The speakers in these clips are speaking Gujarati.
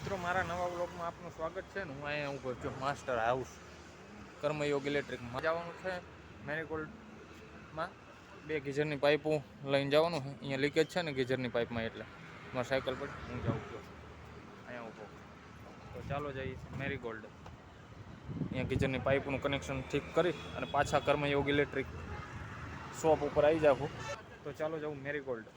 મિત્રો મારા નવા બ્લોગમાં આપનું સ્વાગત છે ને હું અહીંયા ઊભો છું માસ્ટર હાઉસ કર્મયોગ ઇલેક્ટ્રિકમાં જવાનું છે મેરીગોલ્ડમાં 2 ગીઝરની પાઇપો લઈને જવાનું છે અહીંયા લીકેજ છે ને ગીઝરની પાઇપમાં એટલે મારા સાયકલ પર હું જાઉં છું અહીંયા ઊભો તો ચાલો જઈએ મેરીગોલ્ડ અહીંયા ગીઝરની પાઇપનું કનેક્શન ઠીક કરી અને પાછા કર્મયોગ ઇલેક્ટ્રિક શોપ ઉપર આવી જાઉં તો ચાલો જાઉં મેરીગોલ્ડ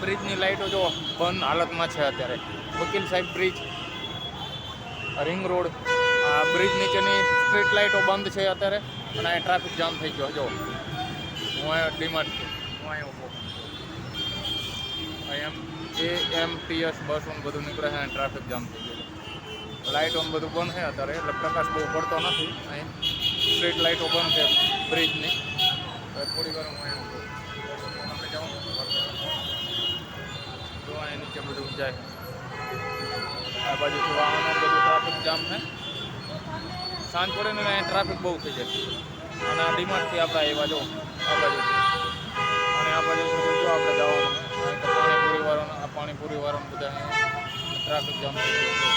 બ્રિજની લાઇટો જો બંધ હાલતમાં છે અત્યારે વકીલ સાહેબ બ્રિજ રિંગ રોડ આ બ્રિજ નીચેની સ્ટ્રીટ લાઇટો બંધ છે અત્યારે અને અહીં ટ્રાફિક જામ થઈ ગયો જો હું અહીંયા ડીમાર્ટ હું અહીંયા ઊભો AMTS બસ બધું નીકળે છે અને ટ્રાફિક જામ થઈ ગયો લાઇટો બધું બંધ છે અત્યારે એટલે પ્રકાશ બહુ પડતો નથી અહીં સ્ટ્રીટ લાઇટો બંધ છે બ્રિજની થોડી વાર હું અહીંયા ઊભો આપણે જાઉં તો અહીં નીચે બધું જાય આ બાજુથી વાહનો બધું ટ્રાફિક જામ છે સાંજ પડે ને અહીંયા ટ્રાફિક બહુ થઈ જાય અને આ ડીમાર્ટથી આપણે આવ્યા જો આ બાજુથી અને આ બાજુથી જો આપણે જવાનું અહીં તો પાણીપુરી વાળાનું બધા અહીંયા ટ્રાફિક જામ થઈ ગયું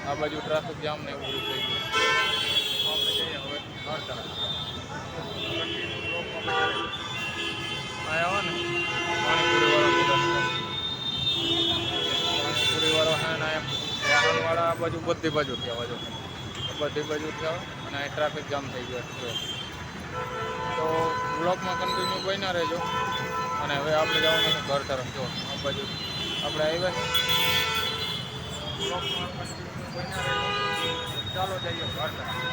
આ બાજુ ટ્રાફિક જામ ને એવું બધું થઈ ગયું આપણે જઈએ હવે ઘર તરફ આવ્યા ને પાણીપુરી વાળો છે ને વાળા આ બાજુ બધી બાજુથી આવે અને અહીં ટ્રાફિક જામ થઈ ગયો તો બ્લોકમાં કન્ટિન્યુ બન્યા રહેજો અને હવે આપણે જવાનું છે ઘર તરફ જો આ બાજુ આપણે આવ્યા છે બ્લોકમાં કન્ટિન્યુ બન્યા રહેજો ચાલો જઈએ ઘર તરફ